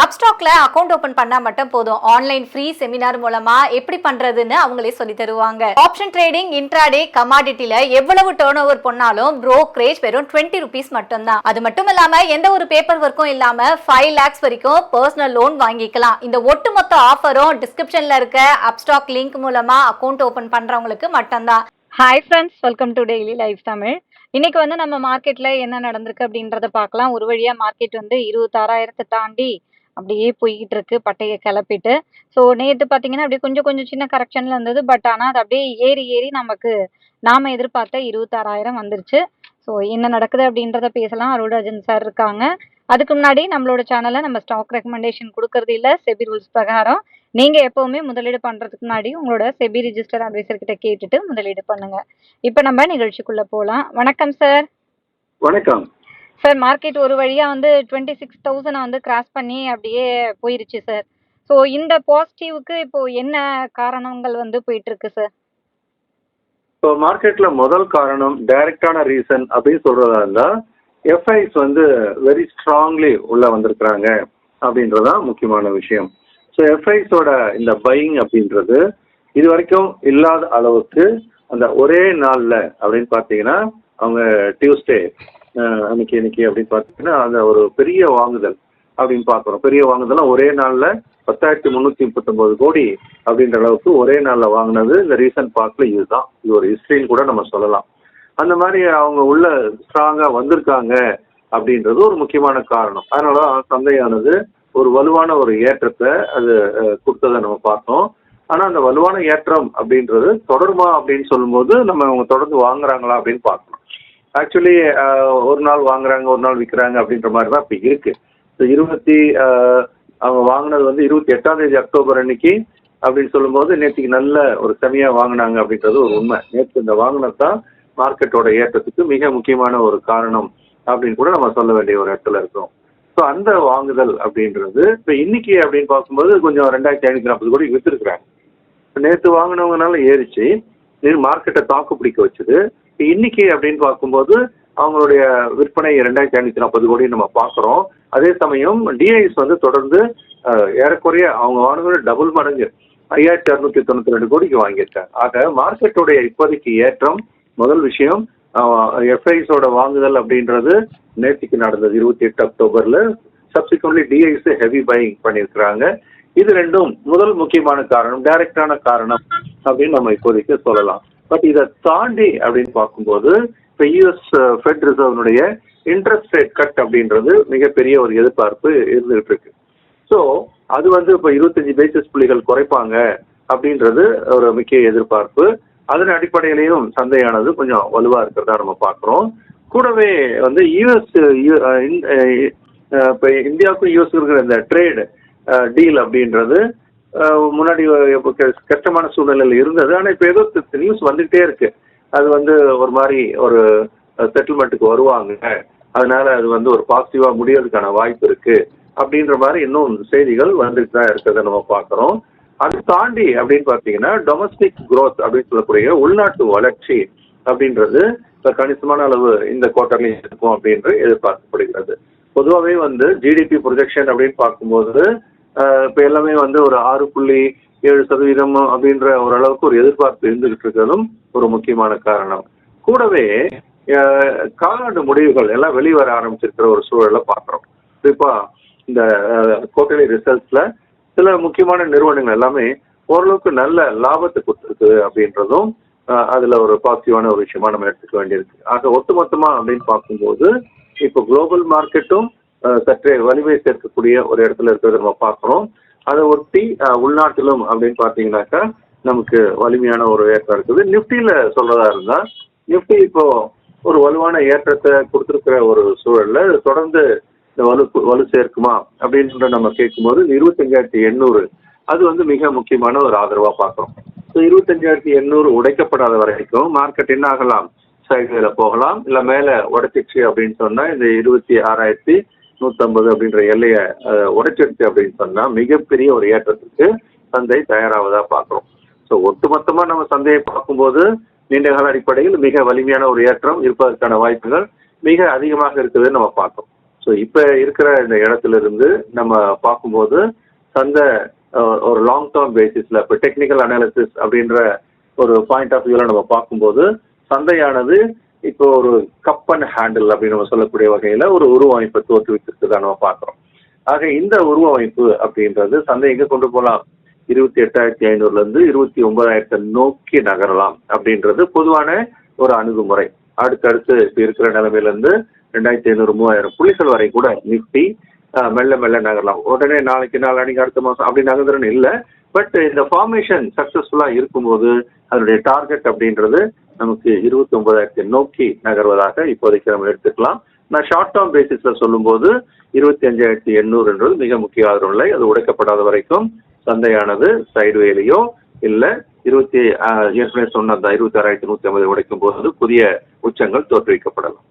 அப்ஸ்டாக்ல account open பண்ணா மட்டும் போதும். ஆன்லைன் ஃப்ரீ செமினார் மூலமா எப்படி பண்றதுன்னு அவங்களே சொல்லி தருவாங்க. ஆப்ஷன் ட்ரேடிங், இன்ட்ராடே, கமாடிட்டில எவ்வளவு டர்ன் ஓவர் பண்ணாலும் brokerage வெறும் 20 rupees மட்டும் தான். அது மட்டும் இல்லாம எந்த ஒரு பேப்பர் ஒர்க்கும் இல்லாம 5 lakhs வரைக்கும் பர்சனல் லோன் வாங்கிக்கலாம். இந்த ஒட்டுமொத்த ஆஃபரும் டிஸ்கிரிப்ஷன்ல இருக்க அப்ஸ்டாக் லிங்க் மூலமா அக்கவுண்ட் ஓபன் பண்றவங்களுக்கு மட்டும்தான். Hi friends, welcome to daily life Tamil. இன்னைக்கு நம்ம மார்க்கெட்ல என்ன நடந்திருக்கு அப்படின்றத பார்க்கலாம். ஒரு வழியா மார்க்கெட் 26,000 தாண்டி அப்படியே போய்கிட்டு இருக்கு, பட்டையை கிளப்பிட்டு. ஸோ நேற்று பார்த்தீங்கன்னா அப்படியே கொஞ்சம் கொஞ்சம் சின்ன கரெக்ஷன்ல இருந்தது. பட் ஆனால் அது அப்படியே ஏறி ஏறி நாம எதிர்பார்த்த 26,000 வந்துருச்சு. ஸோ என்ன நடக்குது அப்படின்றத பேசலாம். அருள்ராஜன் சார் இருக்காங்க. அதுக்கு முன்னாடி நம்மளோட சேனல்ல நம்ம ஸ்டாக் ரெக்கமெண்டேஷன் கொடுக்கறது இல்லை. செபி ரூல்ஸ் பிரகாரம் நீங்க எப்பவுமே முதலீடு பண்றதுக்கு முன்னாடி உங்களோட செபி ரிஜிஸ்டர் அட்வைசர் கிட்ட கேட்டுட்டு முதலீடு பண்ணுங்க. இப்ப நம்ம நிகழ்ச்சிக்குள்ள போலாம். வணக்கம் சார். வணக்கம் சார். மார்க்கெட் ஒரு வழியா 26,000 கிராஸ் பண்ணி அப்படியே போயிருச்சு சார். ஸோ இந்த பாசிட்டிவ்க்கு இப்போ என்ன காரணங்கள் போயிட்டு இருக்கு சார்? இப்போ மார்க்கெட்ல முதல் காரணம் டைரக்டான ரீசன் அப்படின்னு சொல்றதா இருந்தா எஃப்ஐஸ் வெரி ஸ்ட்ராங்லி உள்ள வந்திருக்கிறாங்க அப்படின்றதான் முக்கியமான விஷயம். ஸோ எஃப்ஐஸோட இந்த பையிங் அப்படின்றது இது வரைக்கும் இல்லாத அளவுக்கு அந்த ஒரே நாள்ல அப்படின்னு பார்த்தீங்கன்னா அவங்க டியூஸ்டே இன்னைக்கு அப்படின்னு பார்த்தீங்கன்னா அந்த ஒரு பெரிய வாங்குதல் அப்படின்னு பார்க்குறோம். பெரிய வாங்குதலாம் ஒரே நாளில் 10,339 கோடி அப்படின்ற அளவுக்கு ஒரே நாளில் வாங்கினது இந்த ரீசன்ட் பார்ட்ல இதுதான். இது ஒரு ஹிஸ்ட்ரின்னு கூட நம்ம சொல்லலாம். அந்த மாதிரி அவங்க உள்ள ஸ்ட்ராங்காக வந்திருக்காங்க அப்படின்றது ஒரு முக்கியமான காரணம். அதனால சந்தையானது ஒரு வலுவான ஒரு ஏற்றத்தை அது கொடுத்ததை நம்ம பார்த்தோம். ஆனால் அந்த வலுவான ஏற்றம் அப்படின்றது தொடருமா அப்படின்னு சொல்லும்போது நம்ம அவங்க தொடர்ந்து வாங்குறாங்களா அப்படின்னு பார்க்கணும். ஆக்சுவலி ஒரு நாள் வாங்குறாங்க, ஒரு நாள் விற்கிறாங்க அப்படின்ற மாதிரி தான் இப்போ இருக்கு. அவங்க வாங்கினது 28 அக்டோபர் அன்னைக்கு அப்படின்னு சொல்லும்போது நேற்றுக்கு நல்ல ஒரு செமையாக வாங்கினாங்க அப்படின்றது ஒரு உண்மை. நேற்று இந்த வாங்கினது தான் மார்க்கெட்டோட ஏற்றத்துக்கு மிக முக்கியமான ஒரு காரணம் அப்படின்னு கூட நம்ம சொல்ல வேண்டிய ஒரு இடத்துல இருக்கோம். ஸோ அந்த வாங்குதல் அப்படின்றது இப்போ இன்னைக்கு அப்படின்னு பார்க்கும்போது கொஞ்சம் 2,540 கோடி விற்றுருக்குறாங்க. நேற்று வாங்கினவங்கனால ஏறிச்சு, மார்க்கெட்டை தாக்கு பிடிக்க வச்சுது. இன்னைக்கு அப்படின்னு பார்க்கும்போது அவங்களுடைய விற்பனை 2,540 கோடி நம்ம பார்க்குறோம். அதே சமயம் டிஐஸ் தொடர்ந்து ஏறக்குறைய அவங்க வாங்கினது டபுள் மடங்கு 5,292 கோடிக்கு வாங்கியிருக்காங்க. ஆக மார்க்கெட்டுடைய இப்போதைக்கு ஏற்றம் முதல் விஷயம் எஃப்ஐஸோட வாங்குதல் அப்படின்றது நேற்றுக்கு நடந்தது 28 அக்டோபர்ல. சப்சிக்வெண்ட்லி டிஐஸ் ஹெவி பையிங் பண்ணியிருக்கிறாங்க. இது ரெண்டும் முதல் முக்கியமான காரணம், டைரக்டான காரணம் அப்படின்னு நம்ம இப்போதைக்கு சொல்லலாம். பட் இதை தாண்டி அப்படின்னு பார்க்கும்போது இப்போ யூஎஸ் ஃபெட் ரிசர்வனுடைய இன்ட்ரெஸ்ட் ரேட் கட் அப்படின்றது மிகப்பெரிய ஒரு எதிர்பார்ப்பு இருந்துகிட்டு இருக்கு. ஸோ அது இப்போ 25 பேசிஸ் புள்ளிகள் குறைப்பாங்க அப்படின்றது ஒரு முக்கிய எதிர்பார்ப்பு. அதன் அடிப்படையிலையும் சந்தையானது கொஞ்சம் வலுவா இருக்கிறதா நம்ம பார்க்குறோம். கூடவே யூஎஸ் இப்போ இந்தியாவுக்கும் யூஎஸ் இருக்கிற இந்த ட்ரேடு டீல் அப்படின்றது முன்னாடி கஷ்டமான சூழ்நிலையில் இருந்தது. ஆனால் இப்போ ஏதோ நியூஸ் வந்துகிட்டே இருக்கு. அது ஒரு மாதிரி ஒரு செட்டில்மெண்ட்டுக்கு வருவாங்க, அதனால அது ஒரு பாசிட்டிவா முடியறதுக்கான வாய்ப்பு இருக்கு அப்படின்ற மாதிரி இன்னும் செய்திகள் வந்துட்டு தான் இருக்கிறத நம்ம பார்க்குறோம். அதை தாண்டி அப்படின்னு பார்த்தீங்கன்னா டொமஸ்டிக் க்ரோத் அப்படின்னு சொல்லக்கூடிய உள்நாட்டு வளர்ச்சி அப்படின்றது இப்போ கணிசமான அளவு இந்த குவார்டர்லையும் இருக்கும் அப்படின்னு எதிர்பார்க்கப்படுகிறது. பொதுவாகவே ஜிடிபி ப்ரொஜெக்ஷன் அப்படின்னு பார்க்கும்போது இப்போ எல்லாமே ஒரு 6.7% அப்படின்ற ஓரளவுக்கு ஒரு எதிர்பார்ப்பு இருந்துகிட்டு இருக்கிறதும் ஒரு முக்கியமான காரணம். கூடவே காலாண்டு முடிவுகள் எல்லாம் வெளிவர ஆரம்பிச்சிருக்கிற ஒரு சூழலை பார்க்குறோம். குறிப்பா இந்த குவார்டர்லி ரிசல்ட்ஸ்ல சில முக்கியமான நிறுவனங்கள் எல்லாமே ஓரளவுக்கு நல்ல லாபத்தை கொடுத்துருக்கு அப்படின்றதும் அதுல ஒரு பாசிட்டிவான ஒரு விஷயமா நம்ம எடுத்துக்க வேண்டியிருக்கு. ஆக ஒட்டுமொத்தமா அப்படின்னு பார்க்கும்போது இப்போ குளோபல் மார்க்கெட்டும் சற்றே வலிமை சேர்க்கக்கூடிய ஒரு இடத்துல இருக்கிறத நம்ம பார்க்குறோம். அதை ஒட்டி உள்நாட்டிலும் அப்படின்னு பார்த்தீங்கன்னாக்கா நமக்கு வலிமையான ஒரு ஏற்றம் இருக்குது. நிஃப்டியில சொல்றதா இருந்தா நிஃப்டி இப்போ ஒரு வலுவான ஏற்றத்தை கொடுத்துருக்கிற ஒரு சூழல்ல தொடர்ந்து இந்த வலு சேர்க்குமா அப்படின்ற நம்ம கேட்கும்போது 25,800 அது மிக முக்கியமான ஒரு ஆதரவா பார்க்குறோம். ஸோ 25,800 உடைக்கப்படாத வரைக்கும் மார்க்கெட் என்ன ஆகலாம், சைடுல போகலாம், இல்லை மேலே உடைச்சிச்சு அப்படின்னு சொன்னா இந்த 26,150 அப்படின்ற எல்லையை உடைச்சிருச்சு அப்படின்னு சொன்னா மிகப்பெரிய ஒரு ஏற்றத்துக்கு சந்தை தயாராவதா பார்க்குறோம். ஸோ ஒட்டுமொத்தமா நம்ம சந்தையை பார்க்கும்போது நீண்டகால அடிப்படையில் மிக வலிமையான ஒரு ஏற்றம் இருப்பதற்கான வாய்ப்புகள் மிக அதிகமாக இருக்குதுன்னு நம்ம பார்த்தோம். ஸோ இப்போ இருக்கிற இந்த இடத்துல இருந்து நம்ம பார்க்கும்போது சந்தை ஒரு லாங் டேர்ம் பேசிஸில் இப்போ டெக்னிக்கல் அனாலிசிஸ் அப்படின்ற ஒரு பாயிண்ட் ஆஃப் வியூவில் நம்ம பார்க்கும்போது சந்தையானது இப்போ ஒரு கப் அண்ட் ஹேண்டில் அப்படின்னு நம்ம சொல்லக்கூடிய வகையில் ஒரு உருவமைப்பை தோற்றுவித்திருக்குதா நம்ம பார்க்குறோம். ஆக இந்த உருவமைப்பு அப்படின்றது சந்தை எங்கே கொண்டு போகலாம், 28,500லேருந்து 29,000 நோக்கி நகரலாம் அப்படின்றது பொதுவான ஒரு அணுகுமுறை. அடுத்தடுத்து இப்போ இருக்கிற நிலைமையிலேருந்து 2,500 3,000 புள்ளிகள் வரை கூட நிஃப்டி மெல்ல மெல்ல நகரலாம். உடனே நாளைக்கு நாளைக்கு அடுத்த மாதம் அப்படி நகர்ந்துருன்னு இல்லை. பட் இந்த ஃபார்மேஷன் சக்ஸஸ்ஃபுல்லாக இருக்கும்போது அதனுடைய டார்கெட் அப்படின்றது நமக்கு 29,000 நோக்கி நகர்வதாக இப்போதைக்கு நம்ம எடுத்துக்கலாம். நான் ஷார்ட் டேர்ம் பேசிஸில் சொல்லும்போது 25,800 மிக முக்கிய ஆதரவு நிலை. அது உடைக்கப்படாத வரைக்கும் சந்தையானது சைடுவேலையோ இல்லை ஏற்கனவே சொன்ன அந்த 26,150 உடைக்கும் போது புதிய உச்சங்கள் தோற்றுவிக்கப்படலாம்.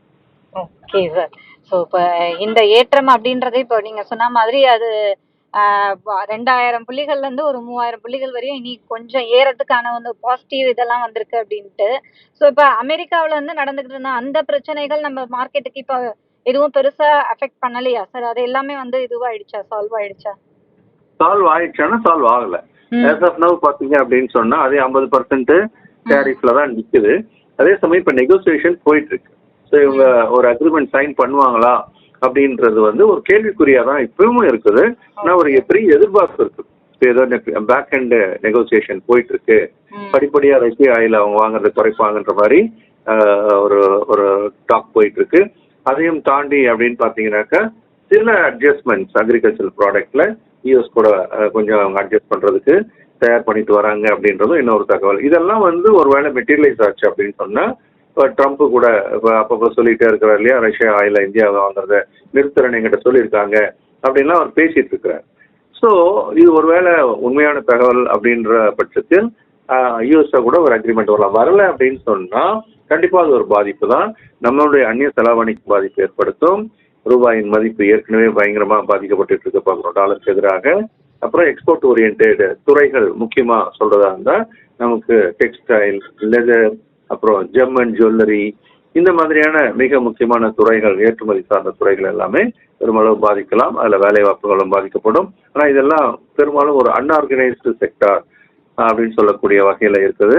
Okay sir. ஸோ இப்போ இந்த ஏற்றம் அப்படின்றது இப்போ நீங்க சொன்ன மாதிரி அது 2,000 புள்ளிகள்ல இருந்து ஒரு 3,000 புள்ளிகள் வரையும் இனி கொஞ்சம் ஏறதுக்கான வந்து பாசிட்டிவ் இதெல்லாம் வந்திருக்கு அப்படின்ட்டு. ஸோ இப்போ அமெரிக்காவில் வந்து நடந்துகிட்டு இருந்த அந்த பிரச்சனைகள் நம்ம மார்க்கெட்டுக்கு இப்போ எதுவும் பெருசா அஃபெக்ட் பண்ணலையா சார்? அது எல்லாமே வந்து இதுவாயிடுச்சா, சால்வ் ஆயிடுச்சா? சால்வ் ஆயிடுச்சானா சால்வ் ஆகல. ஆஸ் ஆஃப் நவ் பாத்தீங்க அப்படின்னு சொன்னா அதே 50% டேரிஃப்ல தான் நிக்குது. அதே சமயம் இப்ப நெகோசியேஷன் போயிட்டு இருக்கு. ஸோ இவங்க ஒரு அக்ரிமெண்ட் சைன் பண்ணுவாங்களா அப்படின்றது வந்து ஒரு கேள்விக்குறியா தான் இப்பவும் இருக்குது. ஆனா ஒரு பெரிய எதிர்பார்ப்பு இருக்கு. ஏதோ பேக் அண்ட் நெகோசியேஷன் போயிட்டு இருக்கு. படிப்படியா ரஷ்ய ஆயில் அவங்க வாங்குறத குறைப்பாங்கன்ற மாதிரி ஒரு ஒரு டாக் போயிட்டு இருக்கு. அதையும் தாண்டி அப்படின்னு பாத்தீங்கன்னாக்கா சில அட்ஜஸ்ட்மெண்ட்ஸ் அக்ரிகல்ச்சர் ப்ராடக்ட்ல யூஎஸ் கூட கொஞ்சம் அவங்க அட்ஜஸ்ட் பண்றதுக்கு தயார் பண்ணிட்டு வராங்க அப்படின்றதும் இன்னொரு தகவல். இதெல்லாம் வந்து ஒருவேளை மெட்டீரியலைஸ் ஆச்சு அப்படின்னு சொன்னா ட்ரம்ப் கூட அப்பப்போ சொல்லிட்டே இருக்கிறார் இல்லையா, ரஷ்யா ஆயில இந்தியாவை வாங்குறத நிறுத்துறேன்னு என்கிட்ட சொல்லியிருக்காங்க அப்படின்லாம் அவர் பேசிட்டு இருக்கிறார். ஸோ இது ஒருவேளை உண்மையான தகவல் அப்படின்ற பட்சத்தில் யூஎஸ்ல கூட ஒரு அக்ரிமெண்ட் வரல அப்படின்னு சொன்னா கண்டிப்பா அது ஒரு பாதிப்பு தான். நம்மளுடைய அந்நிய செலாவணிக்கு பாதிப்பு ஏற்படுத்தும். ரூபாயின் மதிப்பு ஏற்கனவே பயங்கரமா பாதிக்கப்பட்டு இருக்க பார்க்குறோம் டாலருக்கு எதிராக. அப்புறம் எக்ஸ்போர்ட் ஓரியன்ட் துறைகள் முக்கியமா சொல்றதா இருந்தா நமக்கு டெக்ஸ்டைல், லெதர், அப்புறம் ஜெம் அண்ட் ஜுவல்லரி, இந்த மாதிரியான மிக முக்கியமான துறைகள், ஏற்றுமதி சார்ந்த துறைகள் எல்லாமே பெருமளவு பாதிக்கலாம். அதுல வேலை வாய்ப்புகளும் பாதிக்கப்படும். ஆனா இதெல்லாம் பெரும்பாலும் ஒரு அன்ஆர்கனைஸ்டு செக்டார் அப்படின்னு சொல்லக்கூடிய வகையில இருக்குது.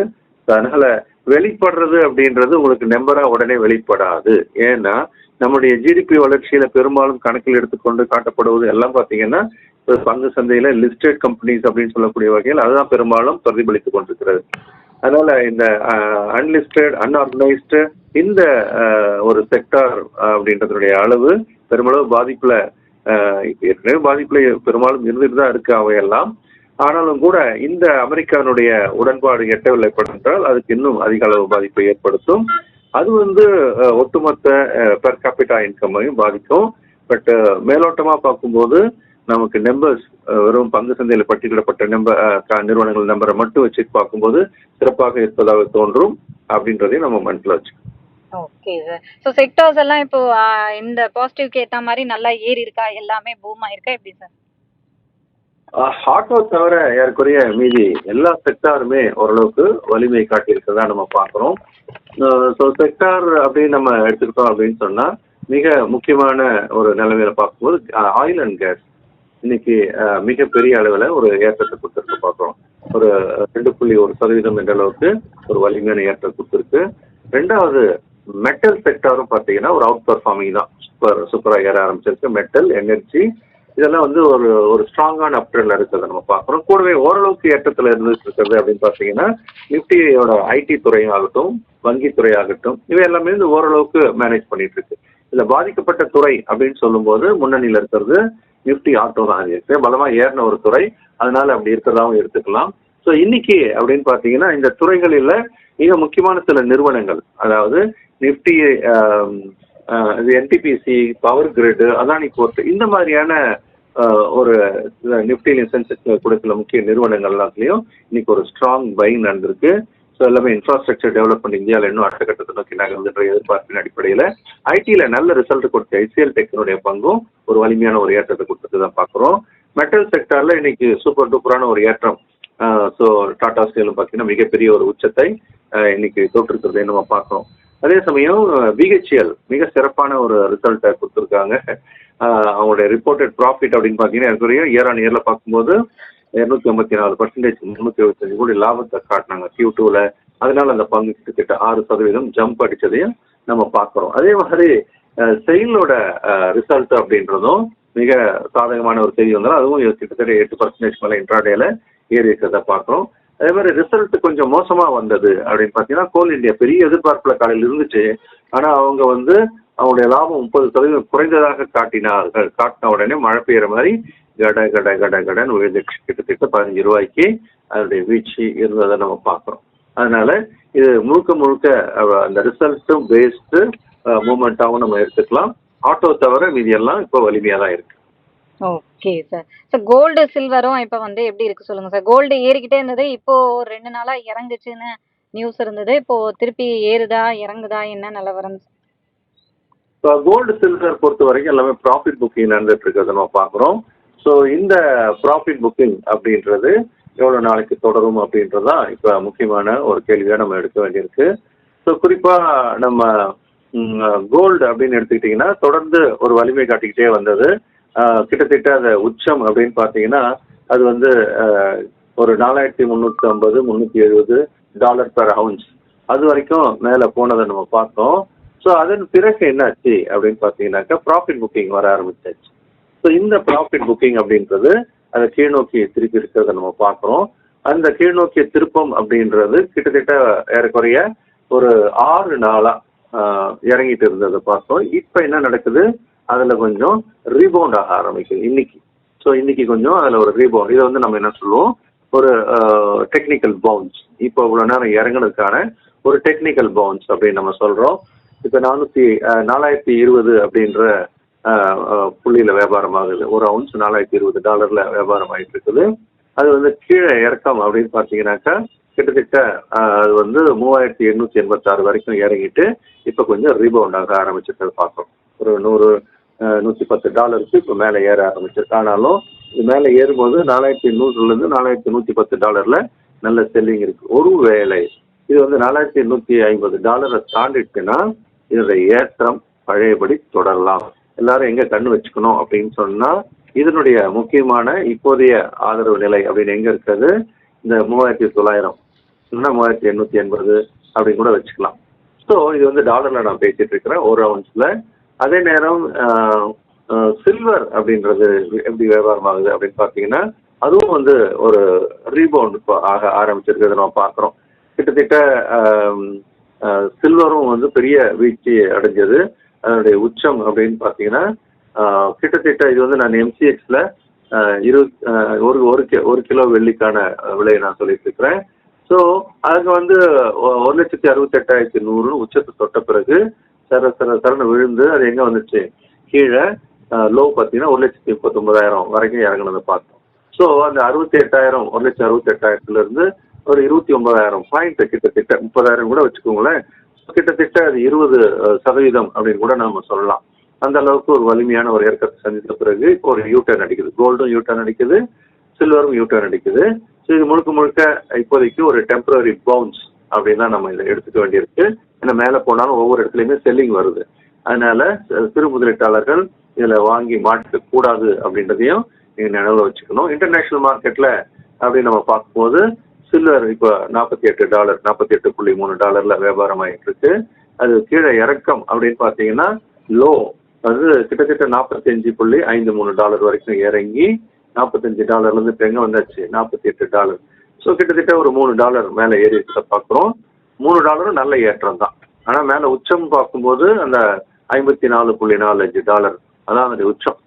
அதனால வெளிப்படுறது அப்படின்றது உங்களுக்கு நம்பரா உடனே வெளிப்படாது. ஏன்னா நம்முடைய ஜிடிபி வளர்ச்சியில பெரும்பாலும் கணக்கில் எடுத்துக்கொண்டு காட்டப்படுவது எல்லாம் பாத்தீங்கன்னா பங்கு சந்தையில லிஸ்டட் கம்பெனிஸ் அப்படின்னு சொல்லக்கூடிய வகையில் அதுதான் பெரும்பாலும் பிரதிபலித்துக் கொண்டிருக்கிறது. அதனால இந்த அன்லிஸ்டட் அன்ஆர்கனைஸ்டு இந்த ஒரு செக்டார் அப்படின்றதுடைய அளவு பெருமளவு பாதிப்புல ஏற்கனவே பாதிப்புல பெரும்பாலும் இருந்துட்டு தான் இருக்கு அவையெல்லாம். ஆனாலும் கூட இந்த அமெரிக்காவுடைய உடன்பாடு எட்டவில்லை என்றால் அதுக்கு இன்னும் அதிக அளவு பாதிப்பை ஏற்படுத்தும். அது வந்து ஒட்டுமொத்த பெர் கேபிட்டா இன்கமையும் பாதிக்கும். பட் மேலோட்டமா பார்க்கும்போது நமக்கு நம்பர்ஸ் வெறும் பங்கு சந்தையில் பட்டியலிடப்பட்ட நிறுவனங்கள் நம்பரை மட்டும் வச்சு பார்க்கும்போது சிறப்பாக இருப்பதாக தோன்றும் அப்படின்றதையும் நம்ம மனசுல வச்சு. Okay sir. ஸோ செக்டார்ஸ் எல்லாம் இப்போ இந்த பாசிட்டிவ்க்கு ஏற்ற மாதிரி நல்லா ஏறி இருக்கா, எல்லாமே பூம் ஆயிருக்கா எப்படி சார்? ஆட்டோ தவிர ஏறக்குறைய மீதி எல்லா செக்டாருமே ஓரளவுக்கு வலிமை காட்டியிருக்கிறதா நம்ம பார்க்குறோம். ஸோ செக்டார் அப்படின்னு நம்ம எடுத்துக்கிட்டோம் அப்படின்னு சொன்னா மிக முக்கியமான ஒரு நிலைமையில பார்க்கும்போது ஆயில் அண்ட் கேஸ் இன்னைக்கு மிகப்பெரிய அளவில் ஒரு ஏற்றத்தை கொடுத்துருக்கு பார்க்குறோம். ஒரு 2.1% என்ற அளவுக்கு ஒரு வலிமையான ஏற்றம் கொடுத்துருக்கு. ரெண்டாவது மெட்டல் செக்டாரும் பார்த்தீங்கன்னா ஒரு அவுட் பர்ஃபார்மிங் தான் சூப்பராக ஏற ஆரம்பிச்சிருக்கு. மெட்டல், எனர்ஜி இதெல்லாம் வந்து ஒரு ஸ்ட்ராங்கான அப்ட்ரெண்ட்ல இருக்கிறத நம்ம பார்க்குறோம். கூடவே ஓரளவுக்கு ஏற்றத்தில் இருந்துட்டு இருக்கிறது அப்படின்னு பார்த்தீங்கன்னா நிஃப்டியோட ஐடி துறையாகட்டும், வங்கி துறையாகட்டும், இவை எல்லாமே வந்து ஓரளவுக்கு மேனேஜ் பண்ணிட்டு இருக்கு. இதுல பாதிக்கப்பட்ட துறை அப்படின்னு சொல்லும்போது முன்னணியில் இருக்கிறது நிஃப்டி ஆட்டோ தான். அது பலமா ஏறின ஒரு துறை, அதனால அப்படி இருக்கிறதாவும் எடுத்துக்கலாம். ஸோ இன்னைக்கு அப்படின்னு பார்த்தீங்கன்னா இந்த துறைகளில் மிக முக்கியமான சில நிறுவனங்கள், அதாவது Nifty, NTPC, power grid, Adani port, இந்த மாதிரியான ஒரு நிஃப்டிலையும் சென்செக்ஸ் கூட சில முக்கிய நிறுவனங்கள் எல்லாத்துலேயும் இன்னைக்கு ஒரு ஸ்ட்ராங் பைங் நடந்திருக்கு. ஸோ எல்லாமே இன்ஃப்ராஸ்ட்ரக்சர் டெவலப்மெண்ட் இந்தியாவில் இன்னும் அடுத்த கட்டத்தை நோக்கி நகர்ந்துன்ற எதிர்பார்ப்பின் அடிப்படையில் ஐடியில் நல்ல ரிசல்ட் கொடுத்த ஐசிஎல் டெக்னுடைய பங்கும் ஒரு வலிமையான ஒரு ஏற்றத்தை கொடுத்துட்டு தான் பார்க்குறோம். மெட்டல் செக்டாரில் இன்னைக்கு சூப்பர் டூப்பரான ஒரு ஏற்றம். ஸோ டாடா ஸ்டீலும் பார்த்தீங்கன்னா மிகப்பெரிய ஒரு உச்சத்தை இன்னைக்கு தொட்டிருக்கிறதை நம்ம பார்க்குறோம். அதே சமயம் பிஹெச்எல் மிக சிறப்பான ஒரு ரிசல்ட்டை கொடுத்துருக்காங்க. அவங்களுடைய ரிப்போர்ட்டட் ப்ராஃபிட் அப்படின்னு பார்த்தீங்கன்னா இயர் ஆன் இயரில் பார்க்கும்போது 254%, 375 கோடி லாபத்தை காட்டினாங்க Q2ல. அதனால அந்த பங்கு கிட்டத்தட்ட 6% ஜம்ப் அடிச்சதையும் நம்ம பார்க்குறோம். அதே மாதிரி செயலோட ரிசல்ட் அப்படின்றதும் மிக சாதகமான ஒரு செய்தி வந்தாலும் அதுவும் கிட்டத்தட்ட 8% மேலே இன்ட்ராடேல ஏறி இருக்கிறத பார்க்குறோம். அதே மாதிரி ரிசல்ட் கொஞ்சம் மோசமாக வந்தது அப்படின்னு பார்த்தீங்கன்னா கோல் இந்தியா பெரிய எதிர்பார்ப்புல காலையில் இருந்துச்சு. ஆனால் அவங்க வந்து அவங்களுடைய லாபம் 30% குறைந்ததாக காட்டின உடனே மழை பெய்யுற மாதிரி கடன்னு விழுந்துச்சு. கிட்டத்தட்ட 15 ரூபாய்க்கு அதனுடைய வீழ்ச்சி இருந்ததை நம்ம பார்க்குறோம். அதனால இது முழுக்க அந்த ரிசல்ட்டும் பேஸ்டு மூமெண்ட்டாகவும் நம்ம எடுத்துக்கலாம். ஆட்டோ தவிர மீதியெல்லாம் இப்போ வலிமையாக தான் இருக்கு. Okay sir. சார் கோல்டு சில்வரும் இப்போ வந்து எப்படி இருக்கு சொல்லுங்க சார். கோல்டு ஏறிக்கிட்டே இருந்தது, இப்போ 2 நாளா இறங்குச்சுன்னு நியூஸ் இருந்தது. இப்போ திருப்பி ஏறுதா இறங்குதா என்ன நிலவரம்? இப்போ கோல்டு சில்வர் பொறுத்த வரைக்கும் எல்லாமே ப்ராஃபிட் புக்கிங் நடந்துட்டு இருக்கிறத நம்ம பார்க்குறோம். ஸோ இந்த ப்ராஃபிட் புக்கிங் அப்படின்றது எவ்வளோ நாளைக்கு தொடரும் அப்படின்றதான் இப்போ முக்கியமான ஒரு கேள்வியாக நம்ம எடுக்க வேண்டியிருக்கு. ஸோ குறிப்பாக நம்ம கோல்டு அப்படின்னு எடுத்துக்கிட்டிங்கன்னா தொடர்ந்து ஒரு வலிமை காட்டிக்கிட்டே வந்தது. கிட்டத்தட்ட அந்த உச்சம் அப்படின்னு பார்த்தீங்கன்னா அது வந்து ஒரு 4350 $370 பெர் அவுன்ஸ் அது வரைக்கும் மேலே போனதை நம்ம பார்த்தோம். ஸோ அதன் பிறகு என்னாச்சு அப்படின்னு பார்த்தீங்கன்னாக்கா ப்ராஃபிட் புக்கிங் வர ஆரம்பிச்சாச்சு. ஸோ இந்த ப்ராஃபிட் புக்கிங் அப்படின்றது அதை கீழ்நோக்கி திருப்பி இருக்கிறத நம்ம பார்க்குறோம். அந்த கீழ்நோக்கிய திருப்பம் அப்படின்றது கிட்டத்தட்ட ஏறக்குறைய ஒரு 6 நாளாக இறங்கிட்டு இருந்ததை பார்த்தோம். இப்போ என்ன நடக்குது, அதில் கொஞ்சம் ரீபவுண்ட் ஆக ஆரம்பிக்குது இன்னைக்கு. ஸோ இன்னைக்கு கொஞ்சம் அதில் ஒரு ரீபவுண்ட், இதை வந்து நம்ம என்ன சொல்லுவோம், ஒரு டெக்னிக்கல் பவுன்ஸ். இப்போ இவ்வளோ நேரம் இறங்குனதுக்கான ஒரு டெக்னிக்கல் பவுன்ஸ் அப்படின்னு நம்ம சொல்கிறோம். இப்போ 4020 அப்படின்ற புள்ளியில் வியாபாரம் ஆகுது. ஒரு அவுன்ஸ் $420 வியாபாரம் ஆகிட்டு இருக்குது. அது வந்து கீழே இறக்கம் அப்படின்னு பார்த்தீங்கன்னாக்கா கிட்டத்தட்ட அது வந்து 3886 வரைக்கும் இறங்கிட்டு இப்போ கொஞ்சம் ரீபவுண்ட் ஆக ஆரம்பிச்சிருக்கிறது பார்க்குறோம். ஒரு $110 இப்போ மேலே ஏற ஆரம்பிச்சிருக்கு. ஆனாலும் இது மேலே ஏறும்போது $4100 $4110 நல்ல செல்லிங் இருக்கு. ஒரு வேளை இது வந்து $4150 தாண்டிட்டுன்னா இதனுடைய ஏற்றம் பழையபடி தொடரலாம். எல்லாரும் எங்க கண்ணு வச்சுக்கணும் அப்படின்னு சொன்னா இதனுடைய முக்கியமான இப்போதைய ஆதரவு நிலை அப்படின்னு எங்க இருக்கிறது, இந்த 3900 3880 அப்படின்னு கூட வச்சுக்கலாம். ஸோ இது வந்து டாலர்ல நான் பேசிட்டு இருக்கிறேன் ஒரு அவுன்ஸ்ல. அதே நேரம் சில்வர் அப்படின்றது எப்படி வியாபாரம் ஆகுது அப்படின்னு பார்த்தீங்கன்னா அதுவும் வந்து ஒரு ரீபவுண்ட் ஆக ஆரம்பிச்சிருக்கிறத நம்ம பார்க்குறோம். கிட்டத்தட்ட சில்வரும் வந்து பெரிய வீழ்ச்சி அடைஞ்சது. அதனுடைய உச்சம் அப்படின்னு பார்த்தீங்கன்னா கிட்டத்தட்ட இது வந்து நான் MCXல ஒரு கிலோ வெள்ளிக்கான விலையை நான் சொல்லிட்டு இருக்கிறேன். ஸோ அதுக்கு வந்து 1,68,100 உச்சத்தை தொட்ட பிறகு சரன்னு விழுந்து அது எங்கே வந்துச்சு, கீழே லோ பார்த்தீங்கன்னா 1,39,000 வரைக்கும் இறங்குனதை பார்த்தோம். ஸோ அந்த 68,000 1,68,000 ஒரு 29,000 பாயிண்ட், கிட்டத்தட்ட 30,000 கூட வச்சுக்கோங்களேன். கிட்டத்தட்ட அது 20% அப்படின்னு கூட நம்ம சொல்லலாம். அந்த அளவுக்கு ஒரு வலிமையான ஒரு இறக்கத்தை சந்தித்த பிறகு ஒரு யூட்டர்ன் அடிக்குது. கோல்டும் யூட்டர்ன் அடிக்குது, சில்வரும் யூட்டர்ன் அடிக்குது. ஸோ இது முழுக்க இப்போதைக்கு ஒரு டெம்பரரி பவுன்ஸ் அப்படின்னு தான் நம்ம இதை எடுத்துக்க வேண்டியிருக்கு. ஏன்னா மேலே போனாலும் ஒவ்வொரு இடத்துலையுமே செல்லிங் வருது. அதனால சிறு முதலீட்டாளர்கள் இதில் வாங்கி மாட்டிக்க கூடாது அப்படின்றதையும் நீங்கள் நினைவில் வச்சுக்கணும். இன்டர்நேஷ்னல் மார்க்கெட்டில் அப்படின்னு நம்ம பார்க்கும்போது சில்வர் இப்போ $48 $48.3 வியாபாரம் ஆகிட்டு இருக்கு. அது கீழே இறக்கம் அப்படின்னு பார்த்தீங்கன்னா லோ அது கிட்டத்தட்ட $45.53 வரைக்கும் இறங்கி $45 இப்போ எங்கே வந்தாச்சு $48. ஸோ கிட்டத்தட்ட ஒரு $3 மேலே ஏறி இருக்கிறத பார்க்குறோம். $3 நல்ல ஏற்றம் தான். ஆனால் மேலே உச்சம் பார்க்கும்போது அந்த $54.45 அதான் அதனுடைய உச்சம்.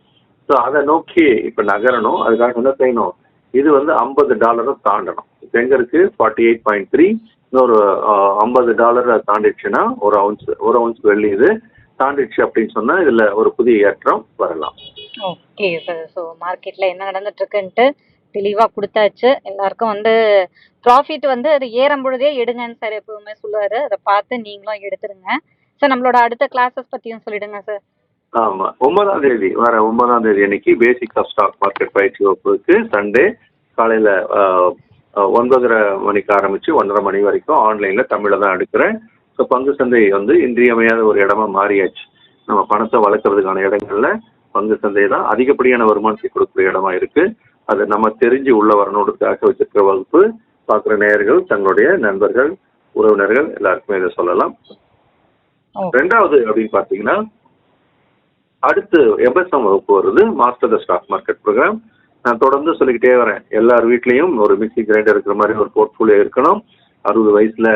ஸோ அதை நோக்கி இப்போ நகரணும். அதுக்காக என்ன செய்யணும், இது வந்து $50 தாண்டணும். இப்போ எங்கே இருக்கு 48.3, இன்னொரு $50 தாண்டிடுச்சுன்னா ஒரு அவுன்ஸ் வெள்ளி இது தாண்டிடுச்சு அப்படின்னு சொன்னால் இதில் ஒரு புதிய ஏற்றம் வரலாம். Okay sir. ஸோ மார்க்கெட்டில் என்ன நடந்துட்டு இருக்குன்ட்டு தெளிவாக கொடுத்தாச்சு. எல்லாருக்கும் வந்து ப்ராஃபிட் வந்து அது ஏறும் பொழுதே எடுங்கன்னு சார் எப்பவுமே சொல்லுவார். அதை பார்த்து நீங்களும் எடுத்துருங்க சார். நம்மளோட அடுத்த கிளாஸஸ் பற்றியும் சொல்லிடுங்க சார். ஆமாம், 9ஆம் தேதி வர 9ஆம் தேதி அன்னைக்கு பேசிக்ஸ் ஆஃப் ஸ்டாக் மார்க்கெட் பயிற்சி வகுப்புக்கு சண்டே காலையில் 9:30 மணிக்கு ஆரம்பித்து 1:30 மணி வரைக்கும் ஆன்லைனில் தமிழில் தான் எடுக்கிறேன். ஸோ பங்கு சந்தை வந்து இன்றியமையாத ஒரு இடமா மாறியாச்சு. நம்ம பணத்தை வளர்க்குறதுக்கான இடங்கள்ல பங்கு சந்தை தான் அதிகப்படியான வருமானத்தை கொடுக்குற இடமா இருக்கு. அது நம்ம தெரிஞ்சு உள்ள வரணுன்றதுக்காக வச்சிருக்கிற வகுப்பு. பார்க்குற நேயர்கள் தங்களுடைய நண்பர்கள், உறவினர்கள் எல்லாருக்குமே இதை சொல்லலாம். ரெண்டாவது அப்படின்னு பார்த்தீங்கன்னா, அடுத்து எம்எஸ்எம் வகுப்பு வருது, master the stock market program. நான் தொடர்ந்து சொல்லிக்கிட்டே வரேன், எல்லார் வீட்லேயும் ஒரு மிக்சி கிரைண்டர் இருக்கிற மாதிரி ஒரு போர்ட்ஃபோலியோ இருக்கணும். 60 வயசுல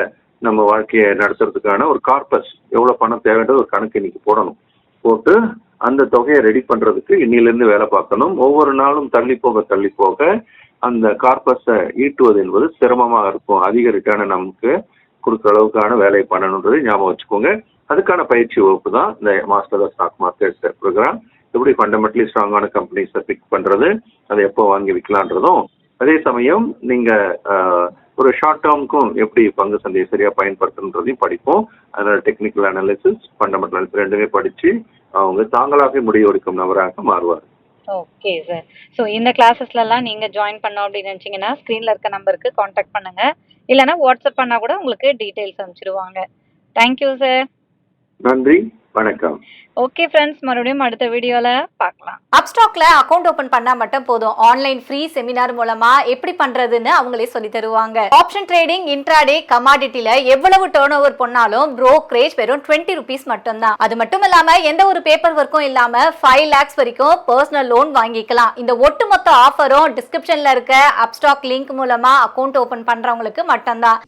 நம்ம வாழ்க்கையை நடத்துறதுக்கான ஒரு கார்பஸ், எவ்வளோ பணம் தேவைன்றது ஒரு கணக்கு இன்னைக்கு போடணும். போட்டு அந்த தொகையை ரெடி பண்ணுறதுக்கு இன்னிலிருந்து வேலை பார்க்கணும். ஒவ்வொரு நாளும் தள்ளி போக அந்த கார்பஸை ஈட்டுவது என்பது சிரமமாக இருக்கும். அதிக ரிட்டர்னை நமக்கு கொடுக்குற அளவுக்கான வேலையை பண்ணணுன்றது ஞாபகம் வச்சுக்கோங்க. அதுக்கான பயிற்சி வகுப்பு தான் இந்த master of stock market program. எப்படி ஃபண்டமெண்டலி ஸ்ட்ராங்கான கம்பெனிஸை பிக் பண்ணுறது, அதை எப்போ வாங்கி விற்கலான்றதும், அதே சமயம் நீங்கள் ஒரு ஷார்ட் டேர்முக்கும் எப்படி பங்கு சந்தையை சரியாக பயன்படுத்தணுன்றதையும் படிப்போம். அதனால் டெக்னிக்கல் அனாலிசிஸ், ஃபண்டமெண்டல் அனாலிசிஸ் ரெண்டுமே படித்து அவங்க தாங்களாக முடிவெடுக்கும் நபராக மாறுவார். Okay sir. ஸோ இந்த கிளாஸஸ்லலாம் நீங்கள் ஜாயின் பண்ணோம் அப்படின்னு நினச்சிங்கன்னா ஸ்க்ரீனில் இருக்க நம்பருக்கு காண்டாக்ட் பண்ணுங்கள். இல்லைனா வாட்ஸ்அப் பண்ணால் கூட உங்களுக்கு டீட்டெயில்ஸ் அனுப்பிச்சிடுவாங்க. Thank you sir. நன்றி, வணக்கம். ஓகே ஃப்ரெண்ட்ஸ், மறுபடியும் அடுத்த வீடியோவில் பார்க்கலாம். அப்ஸ்டாக்ல அக்கௌண்ட் ஓபன் பண்ணா மட்டும் போதும், ஆன்லைன் ஃப்ரீ செமினார் மூலமா எப்படி பண்றதுன்னு அவங்களே சொல்லி தருவாங்க. ஆப்ஷன் ட்ரேடிங், இன்ட்ராடே, கமாடிட்டில எவ்வளவு டர்ன் ஓவர் பண்ணாலும் brokerage வெறும் 20 rupees மட்டும் தான். அது மட்டும் இல்லாம எந்த ஒரு பேப்பர் ஒர்க்கும் இல்லாம 5 lakhs வரைக்கும் பர்சனல் லோன் வாங்கிக்கலாம். இந்த ஒட்டுமொத்த ஆஃபரும் டிஸ்கிரிப்ஷன்ல இருக்க அப்ஸ்டாக் லிங்க் மூலமா அக்கௌண்ட் ஓபன் பண்றவங்களுக்கு மட்டும்தான்.